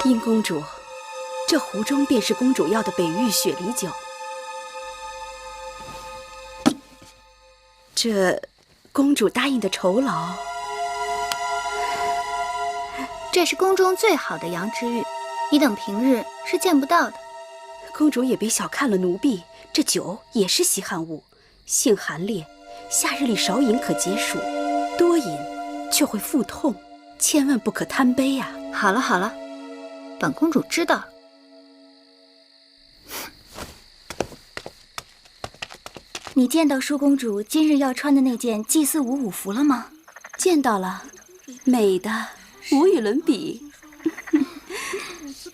殷公主，这壶中便是公主要的北域雪梨酒。这公主答应的酬劳，这是宫中最好的羊脂玉，你等平日是见不到的。公主也别小看了奴婢，这酒也是稀罕物，性寒烈，夏日里少饮可解暑，多饮却会腹痛，千万不可贪杯啊！好了好了，本公主知道了。你见到舒公主今日要穿的那件祭祀舞服了吗？见到了，美的无与伦比。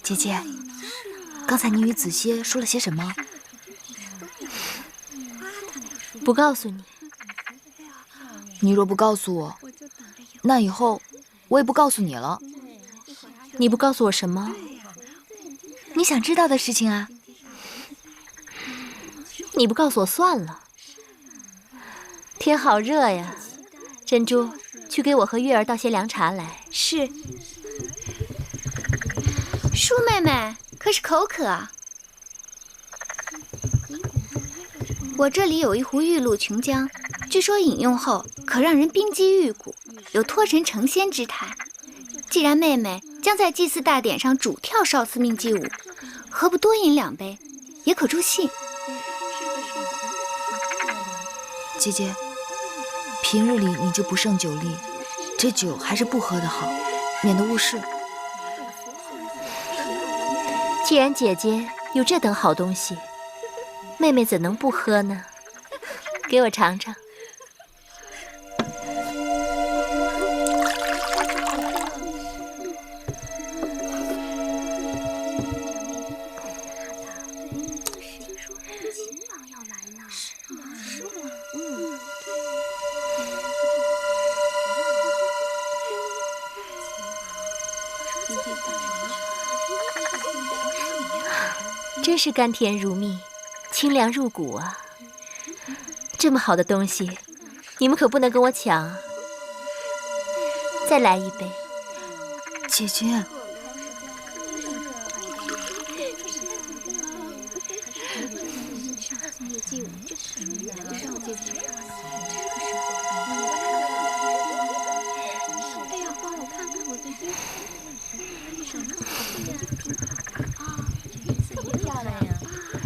姐姐，刚才你与子歇说了些什么？不告诉你。你若不告诉我，那以后我也不告诉你了。你不告诉我什么？你想知道的事情啊。你不告诉我算了。天好热呀，珍珠，去给我和月儿倒些凉茶来。是。舒妹妹，可是口渴啊？我这里有一壶玉露琼浆，据说饮用后可让人冰肌玉骨，有脱神成仙之态。既然妹妹将在祭祀大典上主跳少司命祭舞，何不多饮2杯，也可助兴。姐姐，平日里你就不胜酒力，这酒还是不喝的好，免得误事。既然姐姐有这等好东西，妹妹怎能不喝呢？给我尝尝。真是甘甜如蜜，清凉入骨啊！这么好的东西，你们可不能跟我抢啊！再来一杯。姐姐，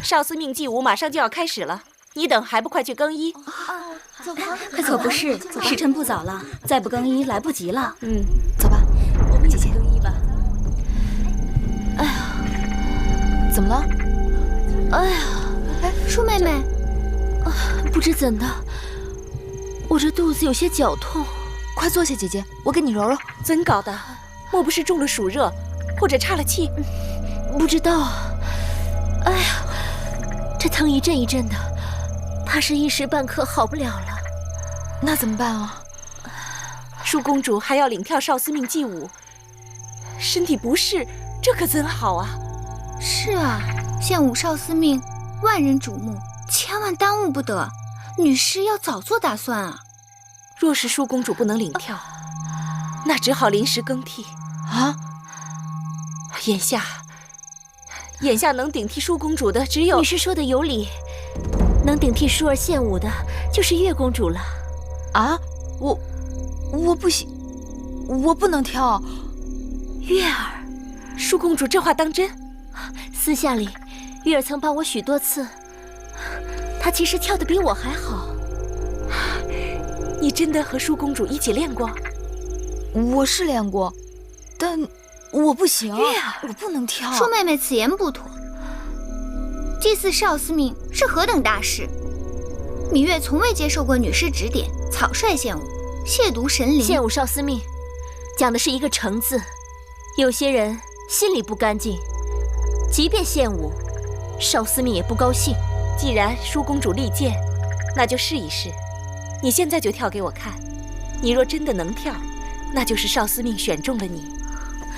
少司命祭舞马上就要开始了，你等还不快去更衣？走吧，可不是，时辰不早了，再不更衣来不及了。走吧，我们一起更衣吧。哎呀，怎么了？哎呀，舒妹妹，不知怎的，我这肚子有些绞痛。快坐下，姐姐，我给你揉揉。怎搞的？莫不是中了暑热，或者岔了气？不知道。哎呀，这疼一阵一阵的，怕是一时半刻好不了了。那怎么办啊？舒公主还要领跳少司命祭舞，身体不适，这可怎好啊？是啊，献舞少司命，万人瞩目，千万耽误不得。女士要早做打算啊。若是舒公主不能领跳，那只好临时更替啊。眼下能顶替舒公主的只有……女士说的有理，能顶替舒儿献舞的就是月公主了。啊，我不行，我不能跳。月儿，舒公主这话当真？私下里，月儿曾帮我许多次，她其实跳得比我还好。你真的和舒公主一起练过？我是练过，但我不行。月儿，我不能跳。舒妹妹此言不妥。祭祀少司命是何等大事，芈月从未接受过女师指点，草率献舞，亵渎神灵。献舞少司命，讲的是一个诚字。有些人心里不干净，即便献舞，少司命也不高兴。既然舒公主力荐，那就试一试。你现在就跳给我看，你若真的能跳，那就是少司命选中了你，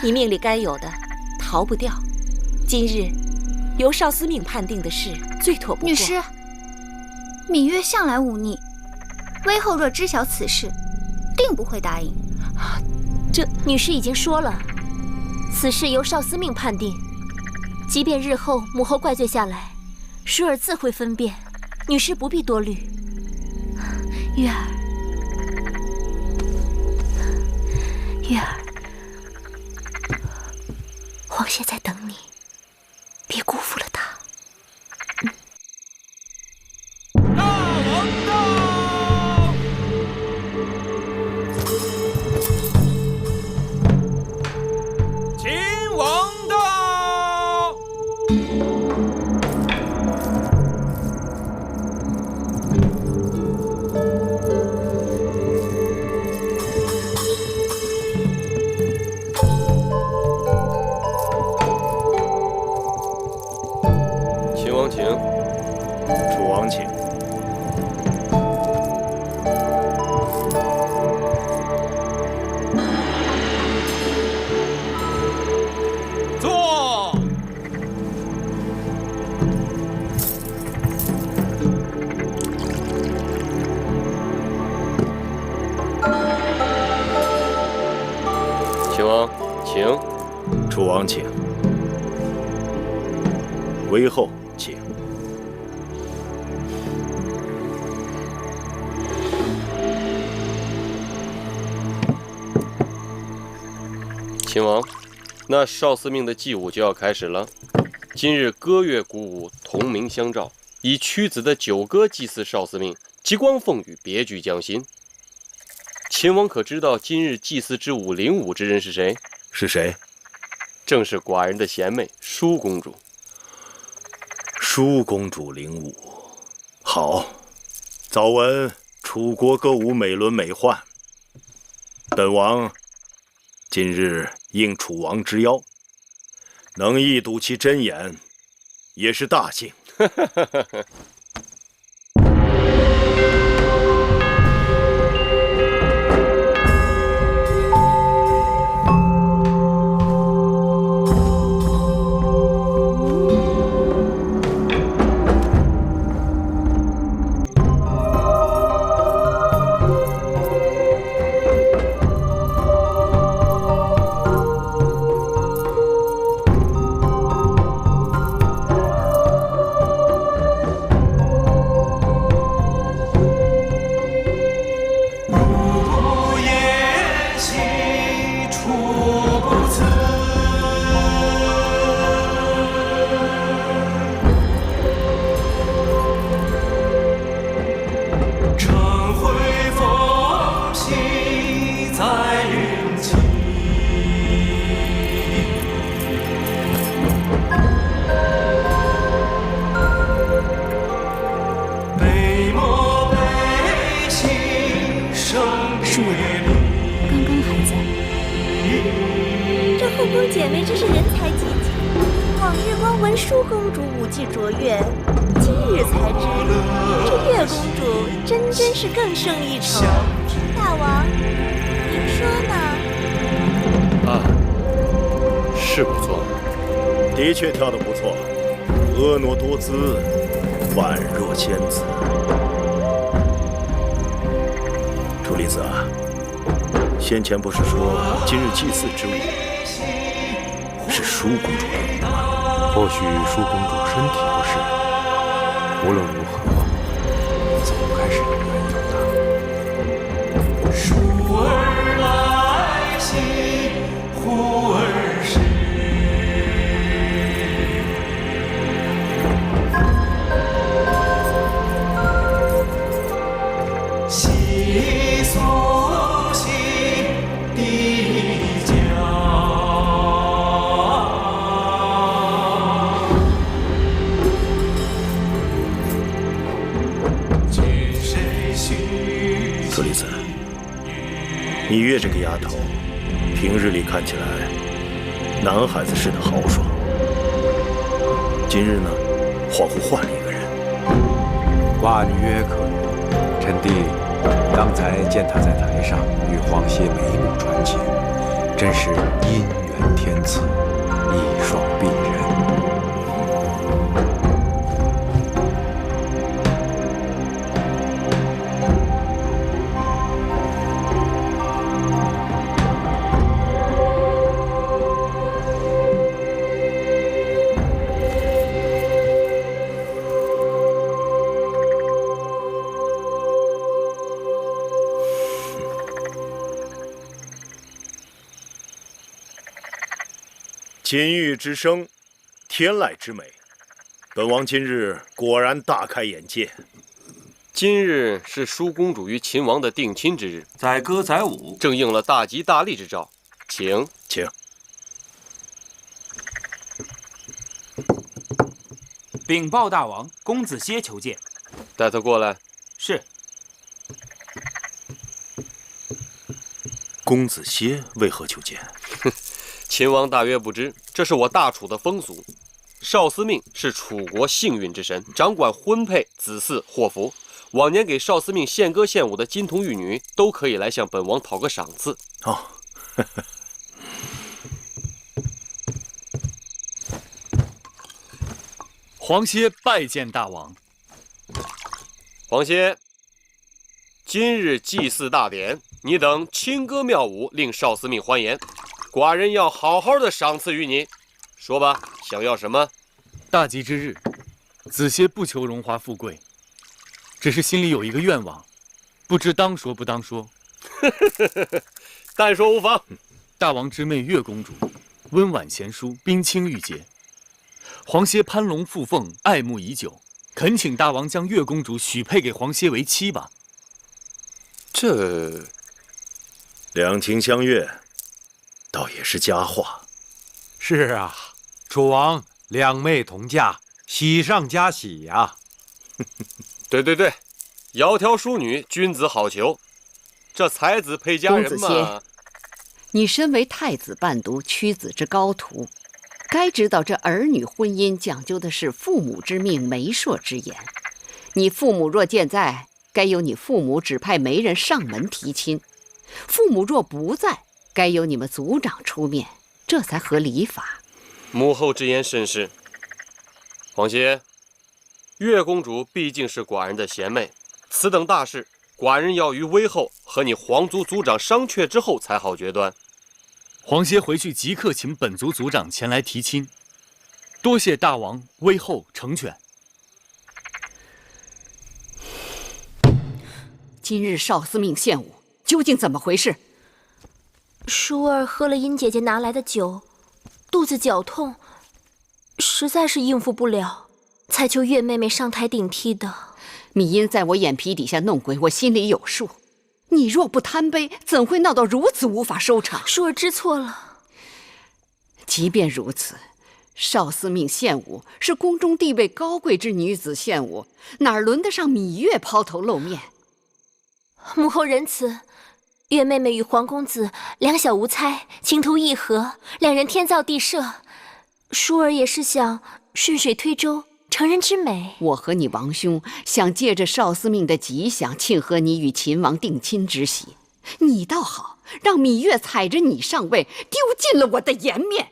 你命里该有的逃不掉。今日由少司命判定的事最妥不过。女师，芈月向来忤逆，微后若知晓此事，定不会答应。这女士已经说了，此事由少司命判定。即便日后母后怪罪下来，舒儿自会分辨，女士不必多虑。月儿，月儿，皇爷在等你，别辜负了他。大王到！秦王到！秦王请，楚王请。坐。秦王请，楚王请。韦后请。秦王，那少司命的祭舞就要开始了。今日歌乐鼓舞，同鸣相召，以屈子的九歌祭祀少司命，极光凤羽，别具匠心。秦王可知道今日祭祀之舞领舞之人是谁？是谁？正是寡人的贤妹舒公主。舒公主领舞，好。早闻楚国歌舞美轮美奂，本王今日应楚王之邀，能一睹其真颜，也是大幸。姐妹真是人才济济，往日光闻舒公主舞技卓越，今日才知这月公主真是更胜一筹。大王，您说呢？啊，是不错，的确跳得不错，婀娜多姿，宛若仙子。楚离子啊，先前不是说今日祭祀之舞是舒公主的吗？或许舒公主身体不适，无论如何，总该是你愿意的。舒儿来兮，忽而逝。细苏兮地角。楚离子，你月这个丫头，平日里看起来男孩子似的豪爽，今日呢，恍惚换了一个人。寡女曰可也。臣弟刚才见她在台上与皇歇眉目传情，真是姻缘天赐，一双璧人。金玉之声，天籁之美，本王今日果然大开眼界。今日是舒公主与秦王的定亲之日，载歌载舞，正应了大吉大利之兆，请。禀报大王，公子歇求见。带他过来。是。公子歇为何求见？秦王大约不知，这是我大楚的风俗。少司命是楚国幸运之神，掌管婚配、子嗣、祸福。往年给少司命献歌献舞的金童玉女，都可以来向本王讨个赏赐。哦，黄歇拜见大王。黄歇，今日祭祀大典，你等轻歌妙舞，令少司命欢颜。寡人要好好的赏赐于你。说吧，想要什么？大吉之日，子歇不求荣华富贵，只是心里有一个愿望，不知当说不当说。但说无妨。大王之妹月公主，温婉贤淑，冰清玉洁。黄歇攀龙附凤，爱慕已久，恳请大王将月公主许配给黄歇为妻吧。这两情相悦，倒也是佳话。是啊，楚王两妹同嫁，喜上加喜呀。对，窈窕淑女，君子好逑。这才子配佳人嘛。公子歇，你身为太子伴读，屈子之高徒，该知道这儿女婚姻讲究的是父母之命，媒妁之言。你父母若健在，该由你父母指派媒人上门提亲；父母若不在，该由你们族长出面，这才合礼法。母后之言甚是。黄歇，月公主毕竟是寡人的贤妹，此等大事，寡人要于微后和你皇族族长商榷之后才好决断。黄歇回去即刻请本族族长前来提亲，多谢大王微后成全。今日少司命献舞，究竟怎么回事？舒儿喝了殷姐姐拿来的酒，肚子绞痛，实在是应付不了，才求月妹妹上台顶替的。米音在我眼皮底下弄鬼，我心里有数。你若不贪杯，怎会闹到如此无法收场？舒儿知错了。即便如此，少司命献舞是宫中地位高贵之女子献舞，哪轮得上芈月抛头露面？母后仁慈，月妹妹与黄公子两小无猜，情投意合，两人天造地设。舒儿也是想顺水推舟，成人之美。我和你王兄想借着少司命的吉祥，庆贺你与秦王定亲之喜。你倒好，让芈月踩着你上位，丢尽了我的颜面。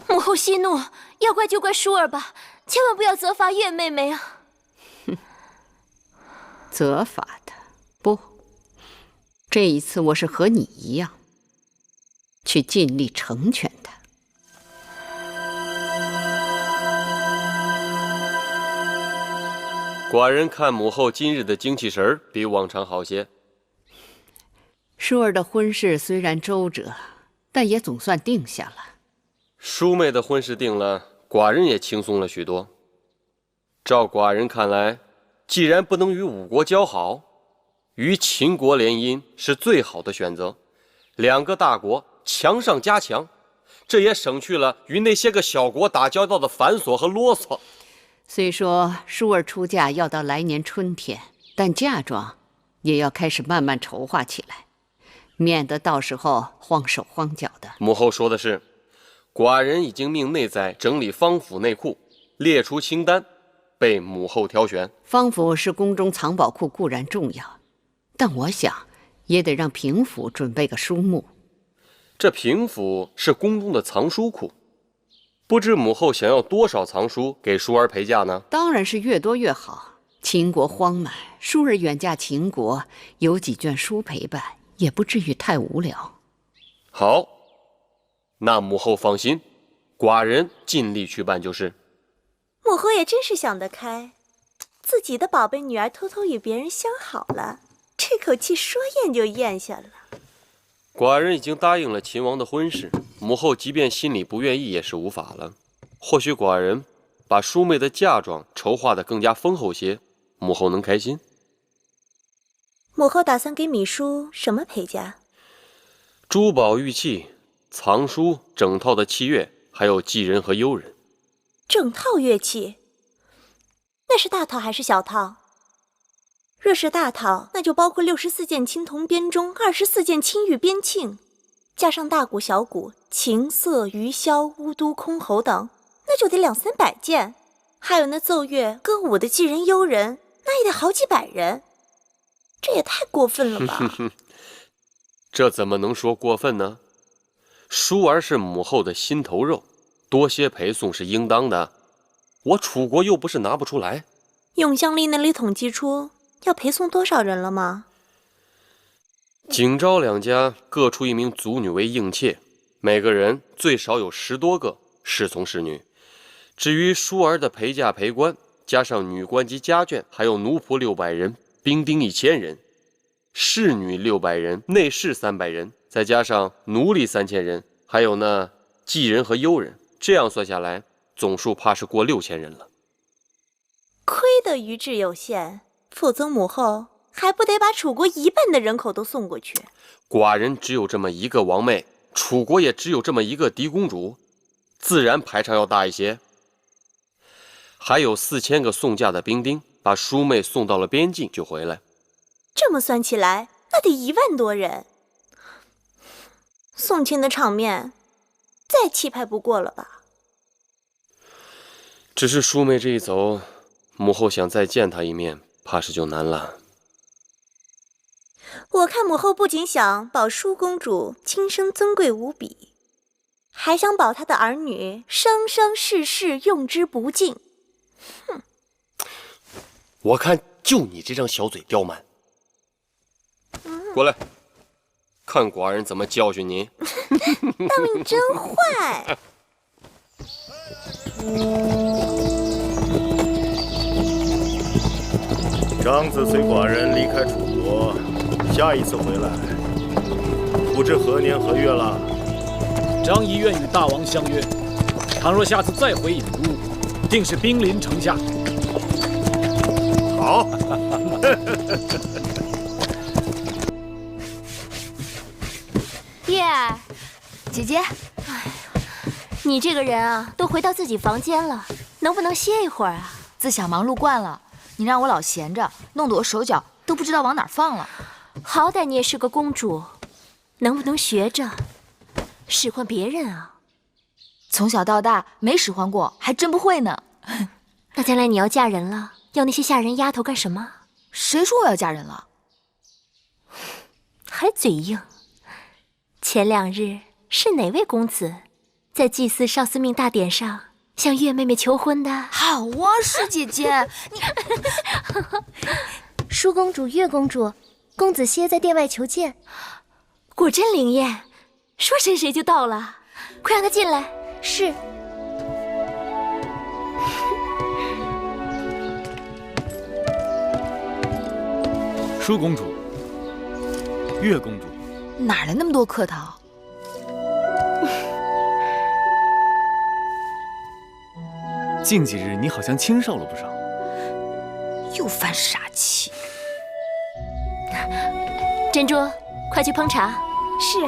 母后息怒，要怪就怪舒儿吧，千万不要责罚月妹妹啊！责罚她？不，这一次我是和你一样，去尽力成全她。寡人看母后今日的精气神儿比往常好些。舒儿的婚事虽然周折，但也总算定下了。舒妹的婚事定了，寡人也轻松了许多。照寡人看来，既然不能与五国交好，与秦国联姻是最好的选择。两个大国强上加强，这也省去了与那些个小国打交道的繁琐和啰嗦。虽说舒儿出嫁要到来年春天，但嫁妆也要开始慢慢筹划起来，免得到时候慌手慌脚的。母后说的是，寡人已经命内宰整理方府内库，列出清单，被母后挑选。方府是宫中藏宝库，固然重要，但我想也得让平府准备个书目。这平府是宫中的藏书库，不知母后想要多少藏书给舒儿陪嫁呢？当然是越多越好。秦国荒蛮，舒儿远嫁秦国，有几卷书陪伴，也不至于太无聊。好，那母后放心，寡人尽力去办就是。母后也真是想得开，自己的宝贝女儿偷偷与别人相好了，这口气说咽就咽下了。寡人已经答应了秦王的婚事，母后即便心里不愿意，也是无法了。或许寡人把淑妹的嫁妆筹划得更加丰厚些，母后能开心。母后打算给米叔什么陪嫁？珠宝玉器、藏书、整套的器乐，还有妓人和幽人。整套乐器？那是大套还是小套？若是大套，那就包括64件青铜编钟、24件青玉编磬，加上大鼓、小鼓、琴瑟、鱼箫、乌都、箜篌等，那就得200-300件。还有那奏乐、歌舞的妓人、幽人，那也得好几百人。这也太过分了吧？这怎么能说过分呢？淑儿是母后的心头肉，多些陪送是应当的。我楚国又不是拿不出来。永香丽那里统计出要陪送多少人了吗？景昭两家各出1名族女为应妾，每个人最少有10多个侍从侍女。至于淑儿的陪嫁陪官，加上女官及家眷，还有奴仆600人，兵丁1000人，侍女600人，内侍300人，再加上奴隶3000人，还有那妓人和幽人，这样算下来，总数怕是过6000人了。亏得余志有限，否则母后还不得把楚国1半的人口都送过去？寡人只有这么一个王妹，楚国也只有这么一个嫡公主，自然排场要大一些。还有4000个送嫁的兵丁，把淑妹送到了边境就回来。这么算起来，那得1万多人。送亲的场面，再气派不过了吧？只是淑妹这一走，母后想再见她一面，怕是就难了。我看母后不仅想保淑公主亲生尊贵无比，还想保她的儿女生生世世用之不尽。哼！我看就你这张小嘴刁蛮。过来，看寡人怎么教训你。大王你真坏！张子随寡人离开楚国，下一次回来，不知何年何月了。张仪愿与大王相约，倘若下次再回郢都，定是兵临城下。好。叶儿，姐姐，哎呀，你这个人啊，都回到自己房间了，能不能歇一会儿啊？自小忙碌惯了，你让我老闲着，弄得我手脚都不知道往哪儿放了。好歹你也是个公主，能不能学着使唤别人啊？从小到大没使唤过，还真不会呢。那将来你要嫁人了，要那些下人丫头干什么？谁说我要嫁人了？还嘴硬。前2日是哪位公子在祭祀少司命大典上向月妹妹求婚的？好啊，舒姐姐，你舒公主、月公主，公子歇在殿外求见。果真灵验，说谁谁就到了，快让他进来。是。舒公主、月公主，哪来那么多客套？近几日你好像清瘦了不少，又犯傻气。珍珠，快去烹茶。是。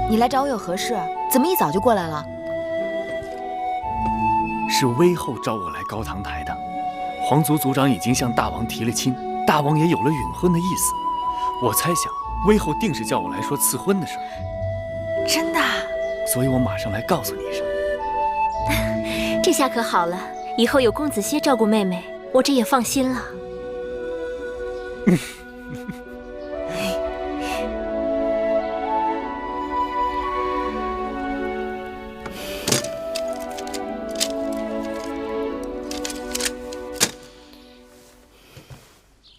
你来找我有何事？怎么一早就过来了？是微后召我来高堂台的。皇族族长已经向大王提了亲，大王也有了允婚的意思。我猜想微后定是叫我来说赐婚的事。真的？所以我马上来告诉你一声。这下可好了，以后有公子歇照顾妹妹，我这也放心了。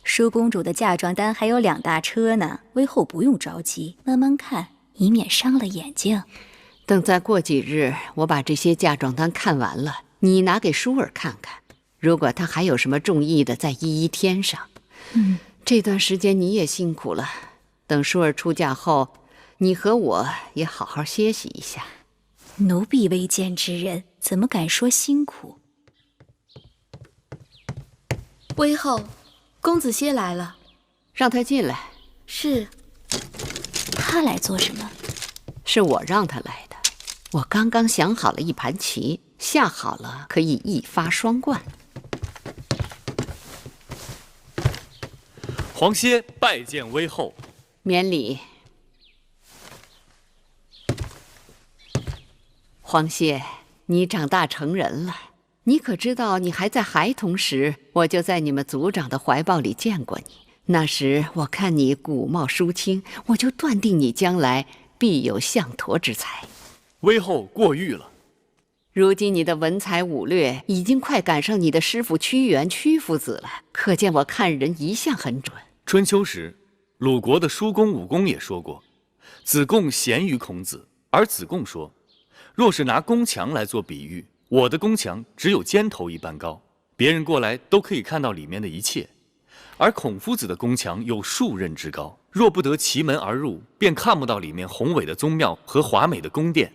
舒公主的嫁妆单还有2大车呢，微后不用着急，慢慢看，以免伤了眼睛。等再过几日，我把这些嫁妆单看完了，你拿给舒儿看看，如果她还有什么中意的，再一一添上。这段时间你也辛苦了，等舒儿出嫁后，你和我也好好歇息一下。奴婢未见之人，怎么敢说辛苦？微后，公子歇来了，让他进来。是。他来做什么？是我让他来的。我刚刚想好了一盘棋，下好了可以一发双冠。黄歇拜见微后。免礼。黄歇，你长大成人了，你可知道你还在孩童时，我就在你们族长的怀抱里见过你。那时我看你古貌淑清，我就断定你将来必有相陀之才。微后过誉了。如今你的文才武略已经快赶上你的师父屈原屈夫子了，可见我看人一向很准。春秋时，鲁国的叔公武公也说过，子贡贤于孔子，而子贡说，若是拿宫墙来做比喻，我的宫墙只有尖头一般高，别人过来都可以看到里面的一切。而孔夫子的宫墙有数仞之高，若不得其门而入，便看不到里面宏伟的宗庙和华美的宫殿。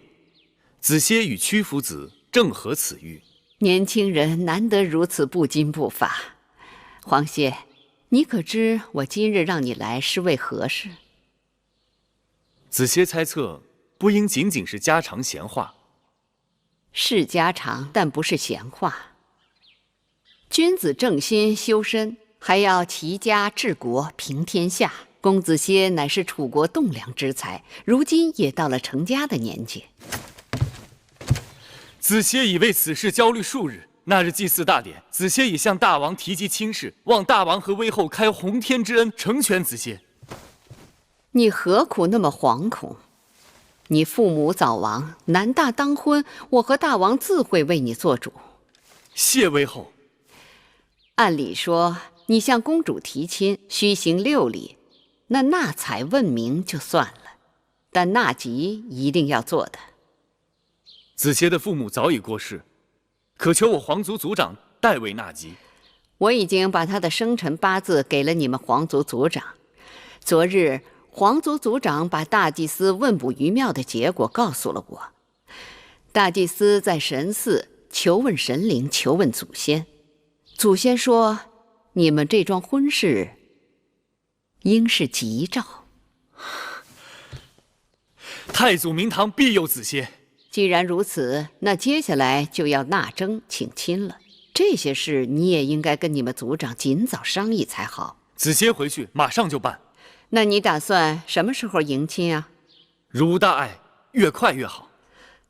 子歇与屈夫子正合此喻。年轻人难得如此不矜不发。黄歇，你可知我今日让你来是为何事？子歇猜测，不应仅仅是家常闲话。是家常，但不是闲话。君子正心修身，还要齐家治国平天下。公子歇乃是楚国栋梁之才，如今也到了成家的年纪。子歇已为此事焦虑数日。那日祭祀大典，子歇已向大王提及亲事，望大王和微后开洪天之恩，成全子歇。你何苦那么惶恐？你父母早亡，男大当婚，我和大王自会为你做主。谢微后。按理说，你向公主提亲，须行6礼，那纳采问名就算了，但纳吉一定要做的。子歇的父母早已过世，可求我皇族族长代为纳吉。我已经把他的生辰八字给了你们皇族族长。昨日皇族族长把大祭司问卜于庙的结果告诉了我。大祭司在神寺求问神灵，求问祖先。祖先说，你们这桩婚事应是吉兆。太祖明堂必有子歇。既然如此，那接下来就要纳征请亲了。这些事你也应该跟你们族长尽早商议才好。子歇回去马上就办。那你打算什么时候迎亲啊？如无大碍，越快越好。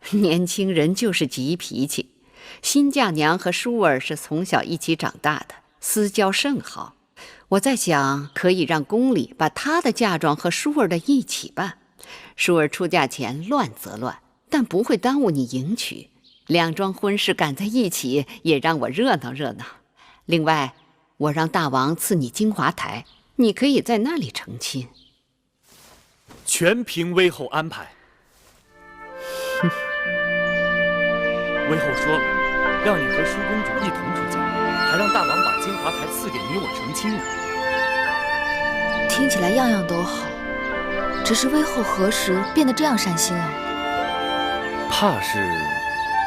年轻人就是急脾气。新嫁娘和舒儿是从小一起长大的，私交甚好。我在想，可以让宫里把她的嫁妆和舒儿的一起办。舒儿出嫁前乱则乱，但不会耽误你迎娶。2桩婚事赶在一起，也让我热闹热闹。另外，我让大王赐你金华台，你可以在那里成亲。全凭微后安排。微后说了，让你和舒公主一同出嫁，还让大王把金华台赐给你我成亲呢。听起来样样都好，只是微后何时变得这样善心了？怕是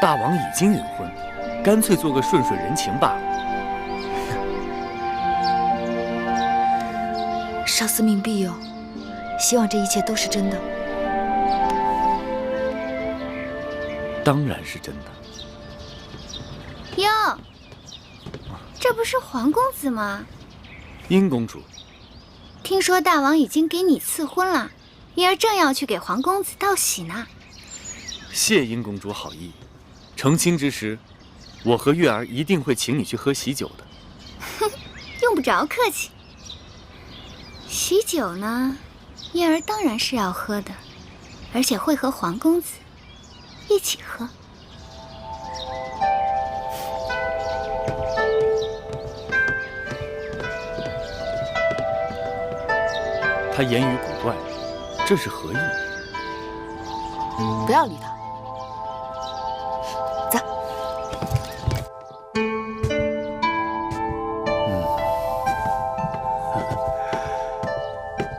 大王已经隐婚，干脆做个顺水人情罢了。少司命必有，希望这一切都是真的。当然是真的。哟，这不是皇公子吗？殷公主，听说大王已经给你赐婚了，月儿正要去给皇公子道喜呢。谢殷公主好意，成亲之时，我和月儿一定会请你去喝喜酒的。哼，用不着客气。喜酒呢，月儿当然是要喝的，而且会和皇公子一起喝。他言语古怪，这是何意？不要理他。走。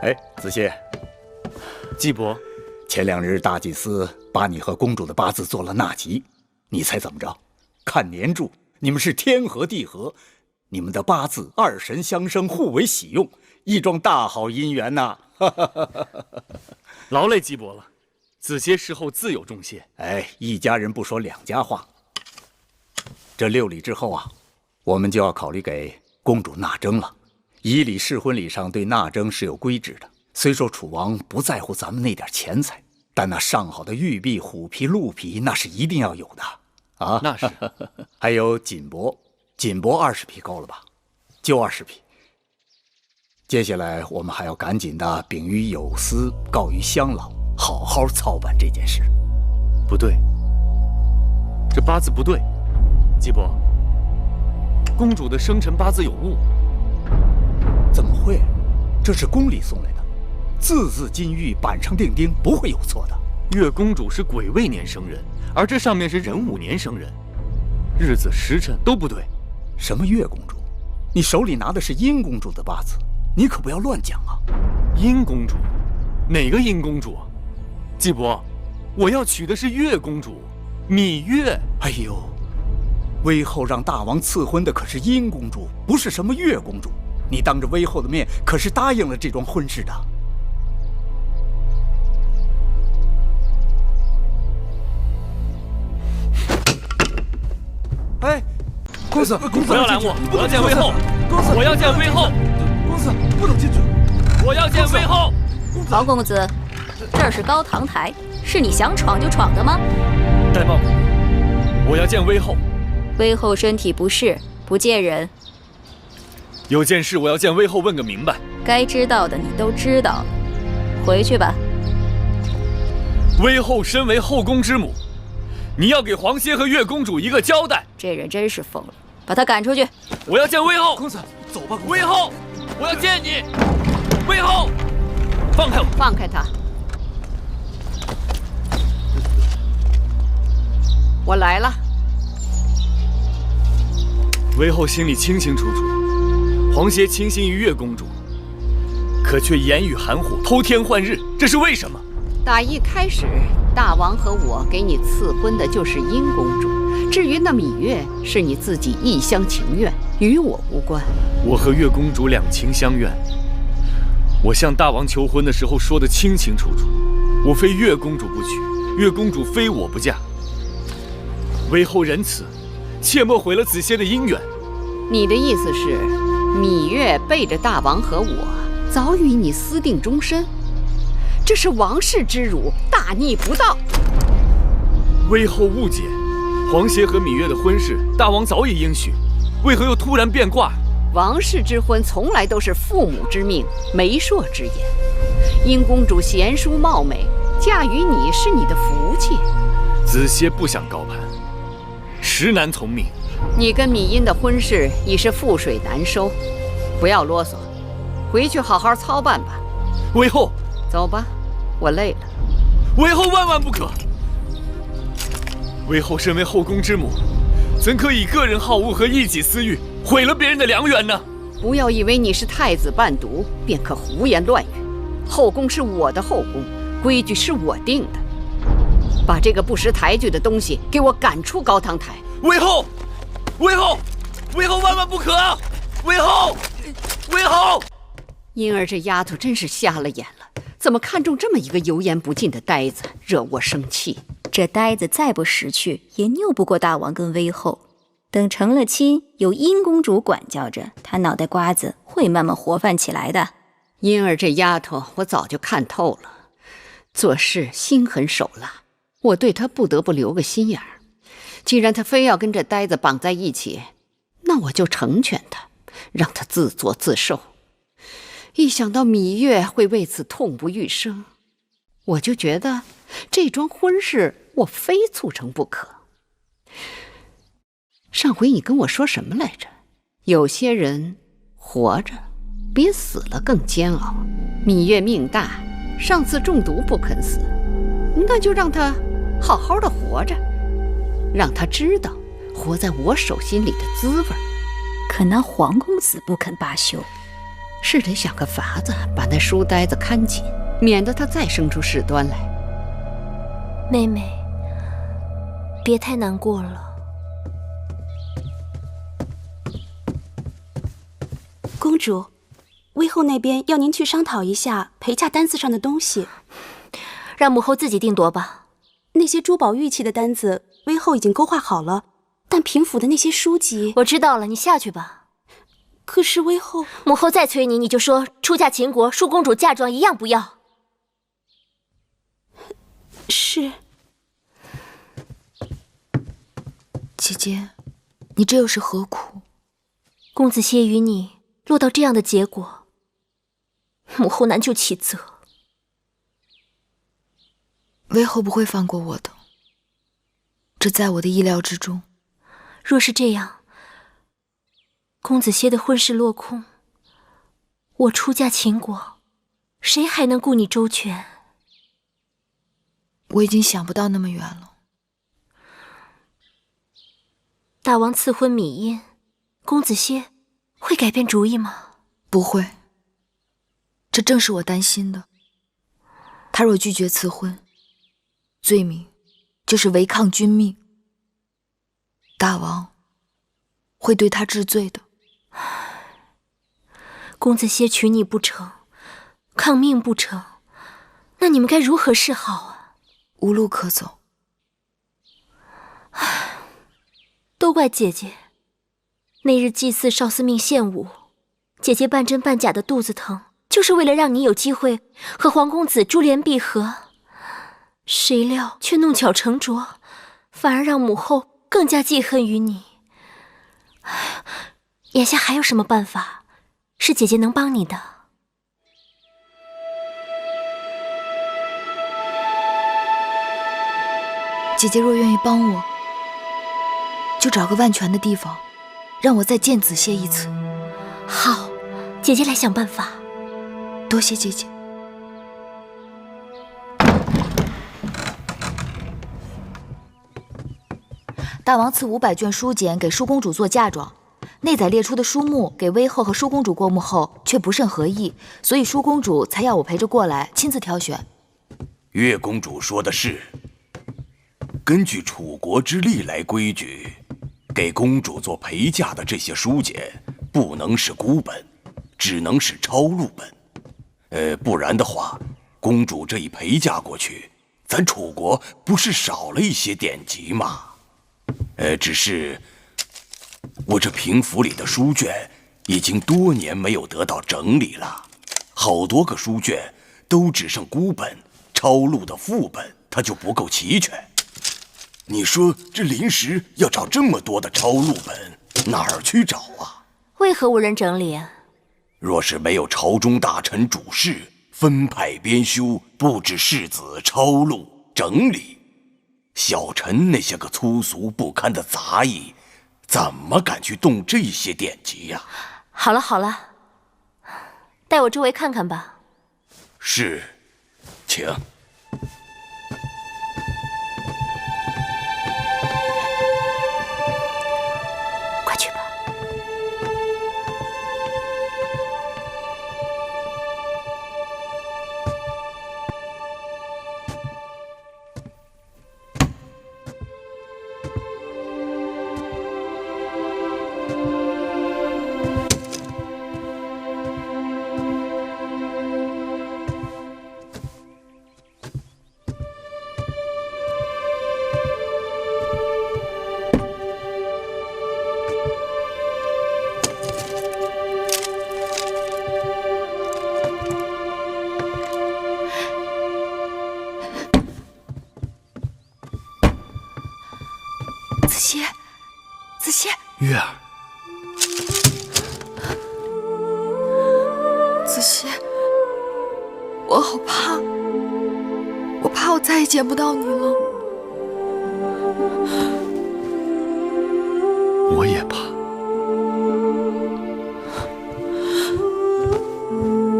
哎，子歇，季伯，前2日大祭司把你和公主的八字做了纳吉，你猜怎么着？看年柱，你们是天合地合，你们的八字二神相生，互为喜用，一桩大好姻缘呐！劳累季伯了，子歇事后自有重谢。哎，一家人不说两家话。这6礼之后啊，我们就要考虑给公主纳征了。以礼试婚礼上对纳征是有规制的。虽说楚王不在乎咱们那点钱财，但那上好的玉璧、虎皮、鹿皮那是一定要有的啊。那是。还有锦帛，20匹够了吧？就20匹。接下来我们还要赶紧的禀于有司，告于乡老，好好操办这件事。不对，这八字不对，季伯，公主的生辰八字有误。怎么会？这是宫里送来的，字字金玉，板上钉钉，不会有错的。月公主是癸未年生人，而这上面是壬午年生人，日子时辰都不对。什么月公主？你手里拿的是殷公主的八字，你可不要乱讲啊！殷公主？哪个殷公主？季伯，我要娶的是月公主，芈月。哎呦，威后让大王赐婚的可是殷公主，不是什么月公主。你当着威后的面可是答应了这桩婚事的。哎，公子，不要拦我！我要见威后！公子，我要见威后！公子，不能进去！我要见威后！王公子，这儿是高堂台，是你想闯就闯的吗？戴帽，我要见威后。威后身体不适，不见人。有件事我要见威后问个明白。该知道的你都知道了，回去吧。威后身为后宫之母，你要给皇歇和月公主一个交代。这人真是疯了，把他赶出去。我要见威后。公子，走吧。威后，我要见你。威后，放开我！放开他！我来了。威后心里清清楚楚。皇歇倾心于月公主，可却言语含糊，偷天换日，这是为什么？打一开始，大王和我给你赐婚的就是殷公主，至于那芈月，是你自己一厢情愿，与我无关。我和月公主两情相悦，我向大王求婚的时候说得清清楚楚，我非月公主不娶，月公主非我不嫁。威后仁慈，切莫毁了子歇的姻缘。你的意思是？芈月背着大王和我，早与你私定终身，这是王室之辱，大逆不道。威后误解，皇歇和芈月的婚事，大王早已应许，为何又突然变卦？王室之婚从来都是父母之命，媒妁之言。殷公主贤淑貌美，嫁与你是你的福气。子歇不想高攀，实难从命。你跟芈殷的婚事已是覆水难收，不要啰嗦，回去好好操办吧。威后，走吧，我累了。威后万万不可！威后身为后宫之母，怎可以个人好恶和一己私欲毁了别人的良缘呢？不要以为你是太子伴读便可胡言乱语。后宫是我的后宫，规矩是我定的。把这个不识抬举的东西给我赶出高堂台！威后！威后，威后万万不可啊！威后，威后！英儿这丫头真是瞎了眼了，怎么看中这么一个油盐不进的呆子，惹我生气。这呆子再不识趣，也拗不过大王跟威后。等成了亲，有殷公主管教着，他脑袋瓜子会慢慢活泛起来的。英儿这丫头，我早就看透了，做事心狠手辣，我对她不得不留个心眼儿。既然他非要跟这呆子绑在一起，那我就成全他，让他自作自受。一想到芈月会为此痛不欲生，我就觉得这桩婚事我非促成不可。上回你跟我说什么来着？有些人活着比死了更煎熬。芈月命大，上次中毒不肯死，那就让他好好的活着。让他知道活在我手心里的滋味。可那黄公子不肯罢休，是得想个法子把那书呆子看紧，免得他再生出事端来。妹妹，别太难过了。公主，威后那边要您去商讨一下陪嫁单子上的东西，让母后自己定夺吧。那些珠宝玉器的单子，威后已经勾画好了，但平府的那些书籍……我知道了，你下去吧。可是威后……母后再催你，你就说出嫁秦国，淑公主嫁妆一样不要。是。姐姐，你这又是何苦？公子歇与你落到这样的结果，母后难就其责。威后不会放过我的，这在我的意料之中。若是这样，公子歇的婚事落空，我出嫁秦国，谁还能顾你周全？我已经想不到那么远了。大王赐婚米音，公子歇会改变主意吗？不会，这正是我担心的。他若拒绝赐婚，罪名就是违抗君命，大王会对他治罪的。公子歇娶你不成，抗命不成，那你们该如何是好啊？无路可走。都怪姐姐，那日祭祀少司命献舞，姐姐半真半假的肚子疼，就是为了让你有机会和皇公子珠联璧合，谁料却弄巧成拙，反而让母后更加记恨于你。眼下还有什么办法是姐姐能帮你的？姐姐若愿意帮我，就找个万全的地方，让我再见子歇一次。好，姐姐来想办法。多谢姐姐。大王赐500卷书简给淑公主做嫁妆，内载列出的书目给威后和淑公主过目后却不甚合意，所以淑公主才要我陪着过来，亲自挑选。岳公主说的是，根据楚国之历来规矩，给公主做陪嫁的这些书简不能是孤本，只能是抄录本。不然的话，公主这一陪嫁过去，咱楚国不是少了一些典籍吗？只是我这平府里的书卷已经多年没有得到整理了，好多个书卷都只剩孤本，抄录的副本它就不够齐全。你说这临时要找这么多的抄录本，哪儿去找啊？为何无人整理啊？若是没有朝中大臣主事分派编修，布置世子抄录整理，小臣那些个粗俗不堪的杂役，怎么敢去动这些典籍呀？好了好了，带我周围看看吧。是，请。快去吧。子歇，月儿，子歇，我好怕，我怕我再也见不到你了。我也怕。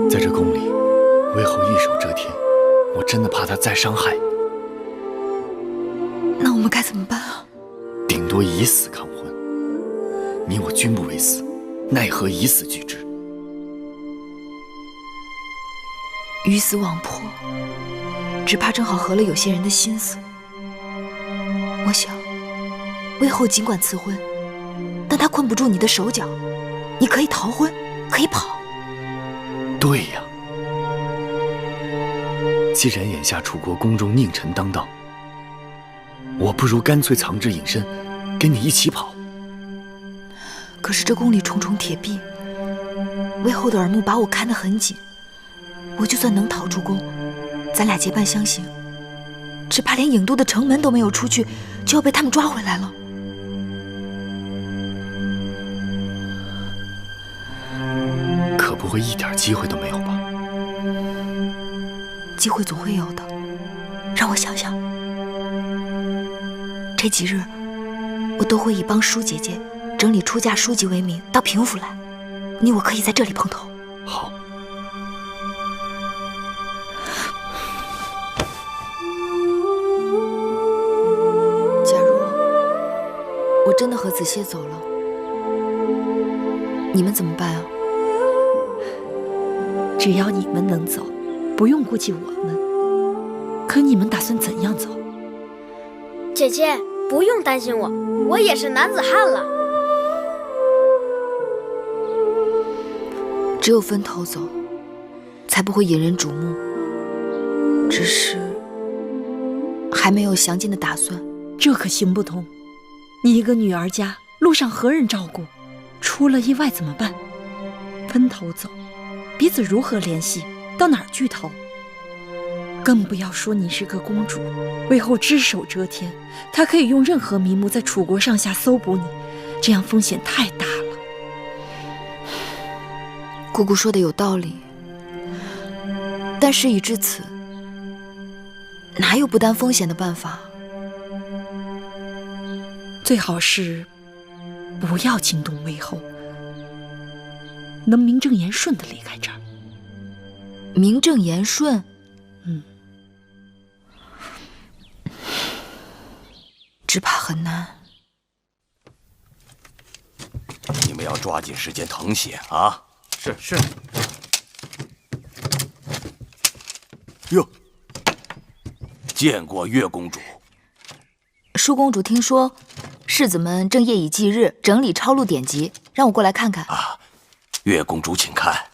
在这宫里，魏后一手遮天，我真的怕她再伤害你。那我们该怎么办啊？顶多以死抗婚。你我均不为死，奈何以死拒之？鱼死网破，只怕正好合了有些人的心思。我想，魏后尽管赐婚，但她困不住你的手脚。你可以逃婚，可以跑。对呀，既然眼下楚国宫中佞臣当道，我不如干脆藏之隐身，跟你一起跑。可是这宫里重重铁壁，魏后的耳目把我看得很紧。我就算能逃出宫，咱俩结伴相行，只怕连郢都的城门都没有出去，就要被他们抓回来了。可不会一点机会都没有吧？机会总会有的，让我想想。这几日，我都会以帮舒姐姐整理出嫁书籍为名到平府来，你我可以在这里碰头。好。假如我真的和子歇走了，你们怎么办啊？只要你们能走，不用顾及我们。可你们打算怎样走？姐姐，不用担心我，我也是男子汉了。只有分头走，才不会引人瞩目。只是还没有详尽的打算。这可行不通。你一个女儿家，路上何人照顾？出了意外怎么办？分头走，彼此如何联系？到哪儿去投？更不要说你是个公主，魏后只手遮天，她可以用任何名目在楚国上下搜捕你，这样风险太大了。姑姑说的有道理，但事已至此，哪有不担风险的办法？最好是不要惊动魏后，能名正言顺地离开这儿。名正言顺？只怕很难。你们要抓紧时间誊写啊！是。哟，见过月公主。舒公主听说世子们正夜以继日整理抄录典籍，让我过来看看。啊，月公主请看，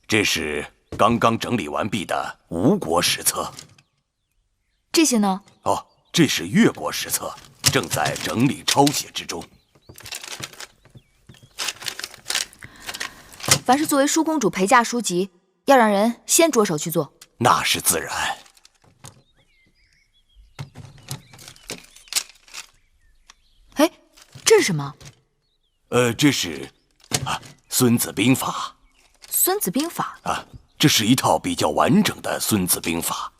这是刚刚整理完毕的吴国史册。这些呢？哦，这是越国史册，正在整理抄写之中。凡是作为舒公主陪嫁书籍，要让人先着手去做。那是自然。哎，这是什么？这是《孙子兵法》。孙子兵法啊，这是一套比较完整的《孙子兵法》。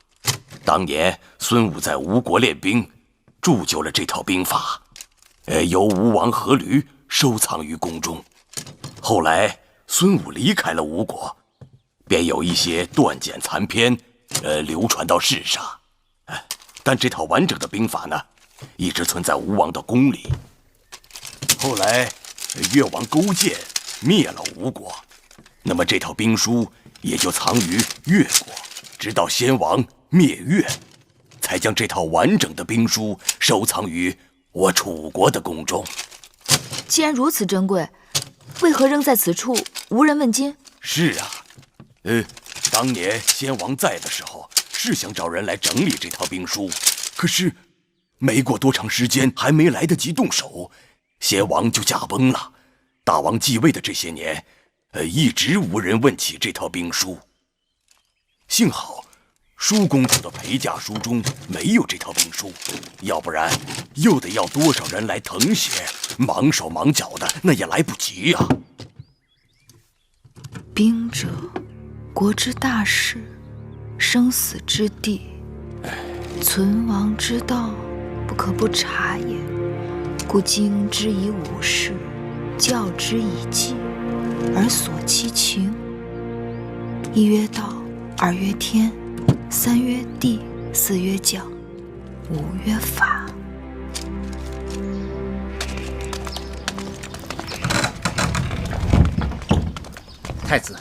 当年孙武在吴国练兵，铸就了这套兵法，由吴王阖闾收藏于宫中。后来孙武离开了吴国，便有一些断简残篇，流传到世上。但这套完整的兵法呢，一直存在吴王的宫里。后来越王勾践灭了吴国，那么这套兵书也就藏于越国，直到先王灭越，才将这套完整的兵书收藏于我楚国的宫中。既然如此珍贵，为何扔在此处无人问津？是啊，当年先王在的时候，是想找人来整理这套兵书，可是没过多长时间，还没来得及动手，先王就驾崩了。大王继位的这些年，一直无人问起这套兵书。幸好舒公主的陪嫁书中没有这套兵书，要不然又得要多少人来誊写，忙手忙脚的，那也来不及呀。兵者，国之大事，生死之地，存亡之道，不可不察也。故经之以武士，教之以纪，而索其情。一曰道，二曰天，三曰地，四曰教，五曰法。太子，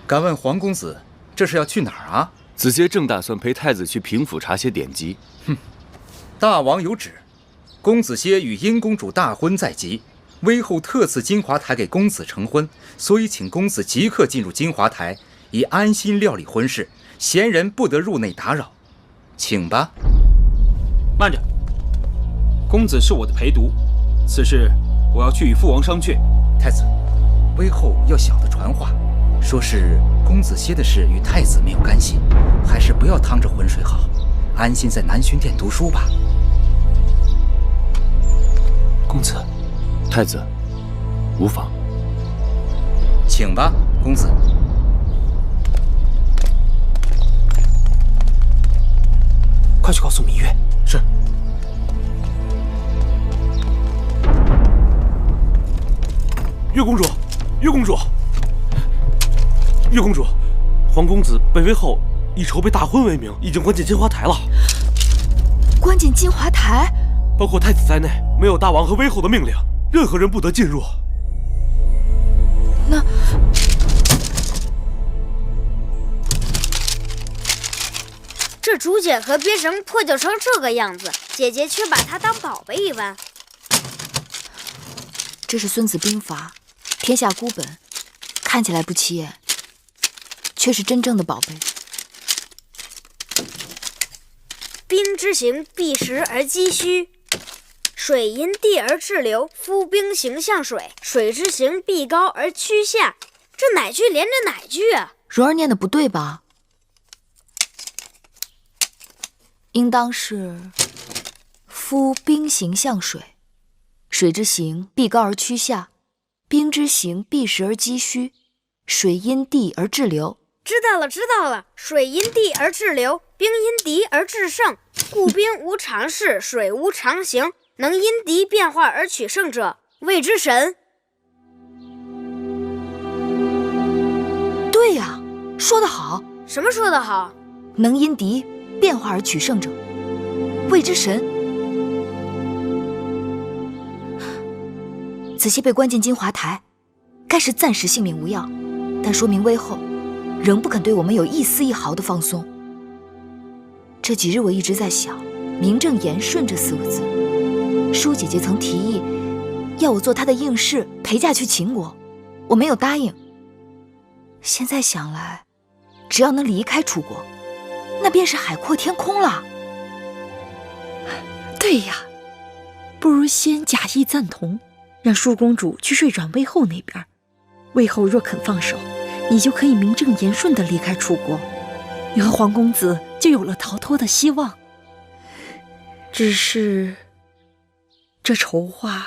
敢问黄公子，这是要去哪儿啊？子杰正打算陪太子去平府查些典籍。大王有旨，公子歇与殷公主大婚在即，威后特赐金华台给公子成婚，所以请公子即刻进入金华台，以安心料理婚事，闲人不得入内打扰。请吧。慢着，公子是我的陪读，此事我要去与父王商榷。太子，威后要小的传话，说是公子歇的事与太子没有干系，还是不要趟着浑水好，安心在南薰殿读书吧。公子，太子，无妨。请吧，公子。快去告诉芈月。是。月公主，月公主，月公主，皇公子被威后以筹备大婚为名，已经关进金华台了。关进金华台？包括太子在内，没有大王和威后的命令，任何人不得进入。那这竹简和编绳破旧成这个样子，姐姐却把它当宝贝一般。这是《孙子兵法》，天下孤本，看起来不起眼，却是真正的宝贝。兵之行，避实而击虚，水因地而滞留，夫兵行向水，水之行，必高而趋下。这哪句连着哪句啊？蓉儿念的不对吧？应当是夫兵行向水，水之行，必高而趋下，兵之行，避实而击虚，水因地而滞留。知道了，知道了。水因地而滞留，兵因敌而制胜。故兵无常势，水无常形，能因敌变化而取胜者，谓之神。对呀，说得好。什么说得好？能因敌变化而取胜者，谓之神。子歇被关进金华台，该是暂时性命无恙，但说明威后仍不肯对我们有一丝一毫的放松。这几日我一直在想名正言顺这4个字。舒姐姐曾提议要我做她的应试，陪嫁去秦国，我没有答应。现在想来，只要能离开楚国，那便是海阔天空了。对呀，不如先假意赞同，让舒公主去睡转魏后那边。魏后若肯放手，你就可以名正言顺地离开楚国，你和皇公子就有了逃脱的希望。只是这筹划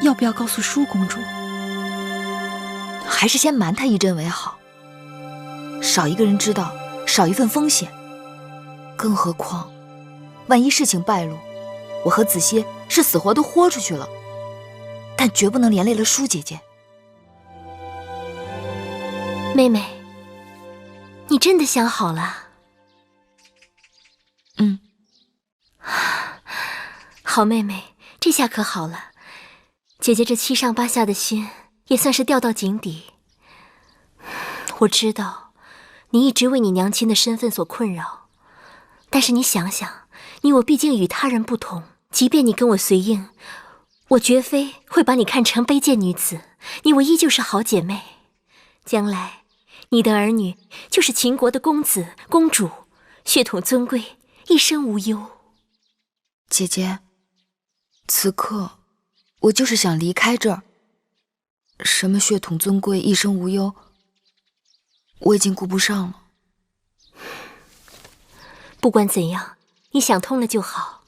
要不要告诉舒公主？还是先瞒她一阵为好，少一个人知道，少一份风险。更何况万一事情败露，我和子歇是死活都豁出去了，但绝不能连累了舒姐姐。妹妹，你真的想好了？好妹妹，这下可好了，姐姐这7上8下的心也算是掉到井底。我知道你一直为你娘亲的身份所困扰，但是你想想，你我毕竟与他人不同，即便你跟我随应，我绝非会把你看成卑贱女子，你我依旧是好姐妹。将来你的儿女就是秦国的公子公主，血统尊贵，一生无忧。姐姐，此刻我就是想离开这儿。什么血统尊贵，一生无忧，我已经顾不上了。不管怎样，你想通了就好。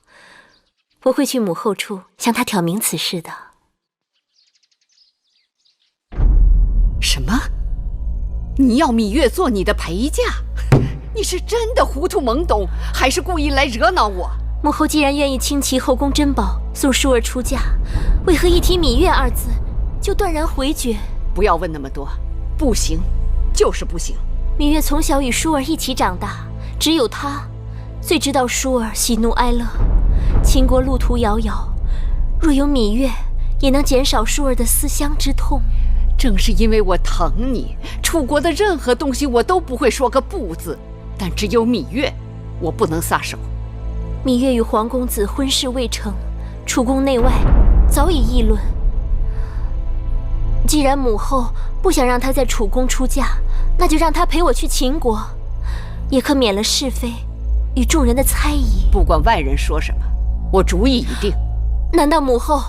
我会去母后处向她挑明此事的。什么？你要芈月做你的陪嫁？你是真的糊涂懵懂，还是故意来惹恼我？母后既然愿意倾其后宫珍宝送舒儿出嫁，为何一提芈月2字就断然回绝？不要问那么多，不行，就是不行。芈月从小与舒儿一起长大，只有她最知道舒儿喜怒哀乐。秦国路途遥遥，若有芈月，也能减少舒儿的思乡之痛。正是因为我疼你，楚国的任何东西我都不会说个不字，但只有芈月，我不能撒手。芈月与黄公子婚事未成，楚宫内外早已议论。既然母后不想让她在楚宫出嫁，那就让她陪我去秦国，也可免了是非与众人的猜疑。不管外人说什么，我主意已定。难道母后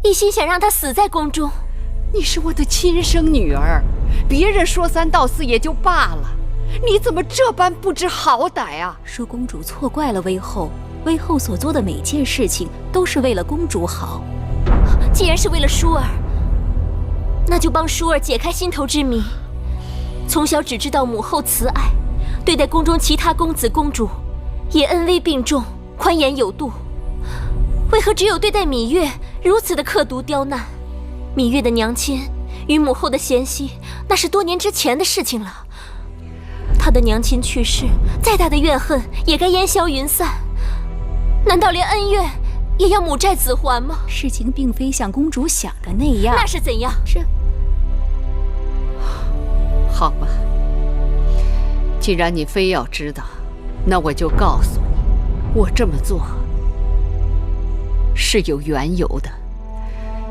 一心想让她死在宫中？你是我的亲生女儿，别人说三道四也就罢了，你怎么这般不知好歹啊？恕公主错怪了微后，微后所做的每件事情都是为了公主好。既然是为了舒儿，那就帮舒儿解开心头之谜。从小只知道母后慈爱，对待宫中其他公子公主也恩威并重，宽严有度，为何只有对待芈月如此的刻毒刁难？芈月的娘亲与母后的嫌隙，那是多年之前的事情了。她的娘亲去世，再大的怨恨也该烟消云散。难道连恩怨也要母债子还吗？事情并非像公主想的那样。那是怎样？好吧，既然你非要知道，那我就告诉你，我这么做是有缘由的。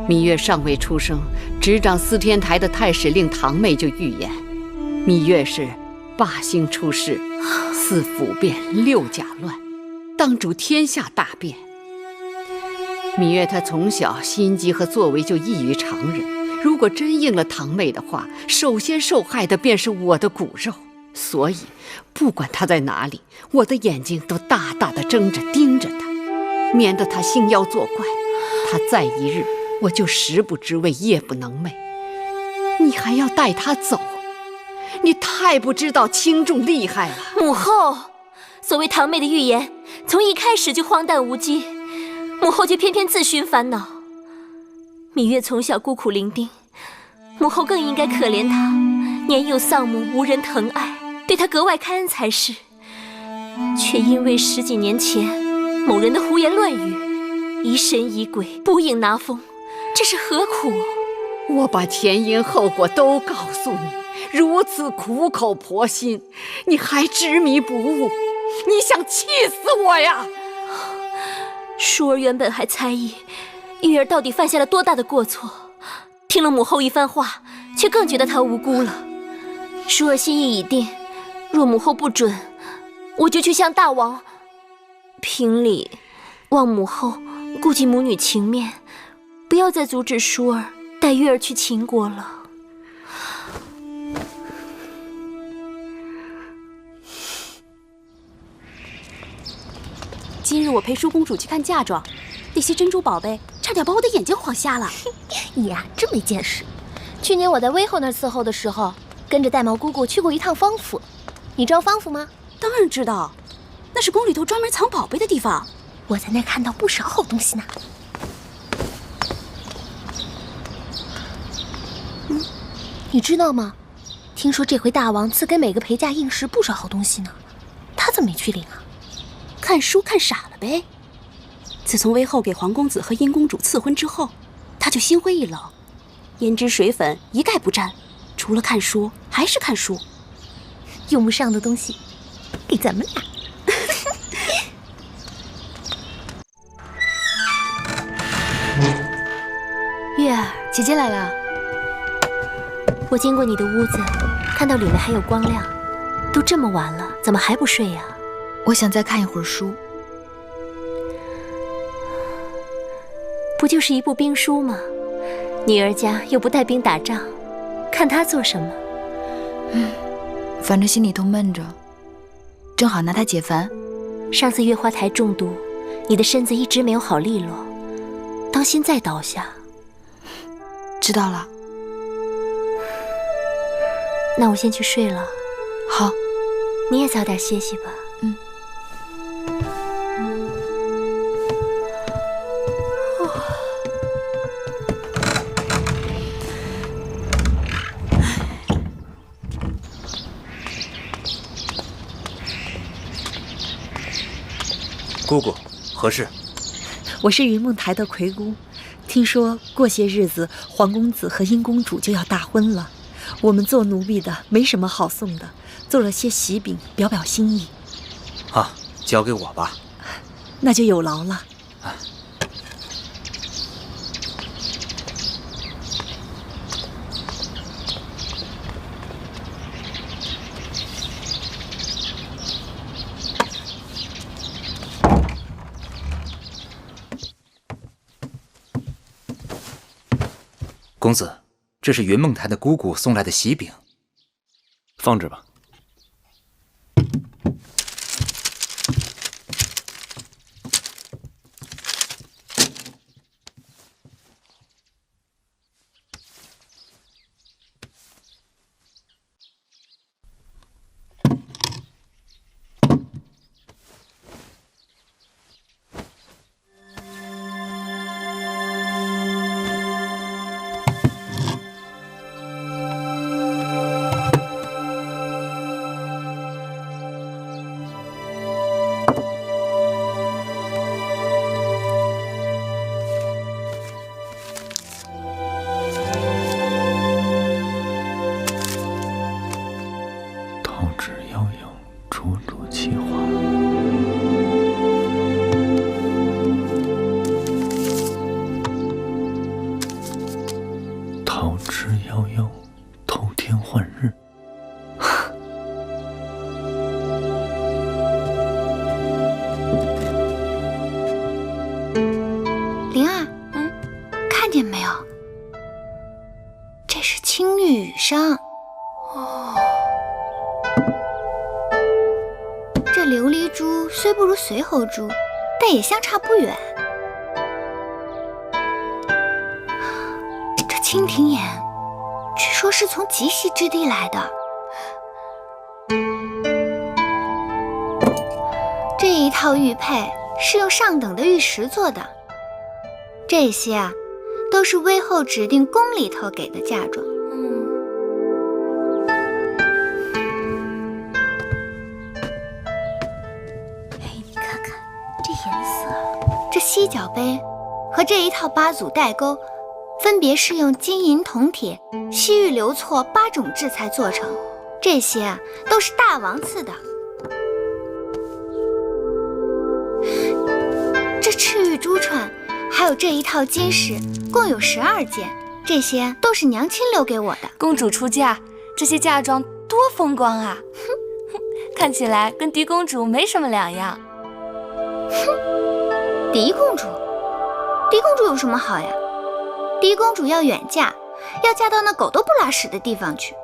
芈月尚未出生，执掌司天台的太史令堂妹就预言，芈月是霸星出世，4府变6甲乱，当主天下大变。芈月她从小心机和作为就异于常人，如果真应了堂妹的话，首先受害的便是我的骨肉。所以不管她在哪里，我的眼睛都大大的睁着盯着她，免得她兴妖作怪。她再一日，我就食不知味，夜不能寐。你还要带她走？你太不知道轻重厉害了。母后，所谓堂妹的预言，从一开始就荒诞无稽，母后却偏偏自寻烦恼。芈月从小孤苦伶仃，母后更应该可怜她，年幼丧母，无人疼爱，对她格外开恩才是。却因为10几年前某人的胡言乱语，疑神疑鬼，捕影拿风，这是何苦？我把前因后果都告诉你，如此苦口婆心，你还执迷不悟，你想气死我呀！淑儿原本还猜疑玉儿到底犯下了多大的过错，听了母后一番话，却更觉得她无辜了。淑儿心意已定，若母后不准，我就去向大王评理，望母后顾及母女情面，不要再阻止淑儿带玉儿去秦国了。今日我陪舒公主去看嫁妆，那些珍珠宝贝差点把我的眼睛晃瞎了。你呀，真没见识。去年我在微后那儿伺候的时候，跟着戴毛姑姑去过一趟方府。你知道方府吗？当然知道，那是宫里头专门藏宝贝的地方。我在那儿看到不少好东西呢。你知道吗？听说这回大王赐给每个陪嫁应时不少好东西呢。他怎么没去领啊？看书看傻了呗。自从微后给皇公子和殷公主赐婚之后，他就心灰意冷，胭脂水粉一概不沾，除了看书还是看书。用不上的东西给咱们俩。月儿，姐姐来了。我经过你的屋子，看到里面还有光亮，都这么晚了，怎么还不睡呀？我想再看一会儿书。不就是一部兵书吗？女儿家又不带兵打仗，看它做什么？反正心里头闷着，正好拿它解烦。上次月花台中毒，你的身子一直没有好利落，当心再倒下。知道了。那我先去睡了。好，你也早点歇息吧。姑姑，何事？我是云梦台的魁姑，听说过些日子皇公子和殷公主就要大婚了，我们做奴婢的没什么好送的，做了些喜饼表表心意。啊，交给我吧。那就有劳了。公子，这是云梦台的姑姑送来的喜饼，放着吧。灵儿，看见没有？这是青玉羽裳。哦，这琉璃珠虽不如随侯珠，但也相差不远。这蜻蜓眼，据说是从极西之地来的。这一套玉佩是用上等的玉石做的，这些啊，都是威后指定宫里头给的嫁妆。哎，你看看这颜色，这犀角杯和这一套8组带钩，分别是用金银铜铁、西域流错8种制材做成，这些啊都是大王赐的。这赤玉珠串，还有这一套金饰，共有12件，这些都是娘亲留给我的。公主出嫁，这些嫁妆多风光啊！看起来跟狄公主没什么两样。哼，狄公主有什么好呀？狄公主要远嫁，要嫁到那狗都不拉屎的地方去，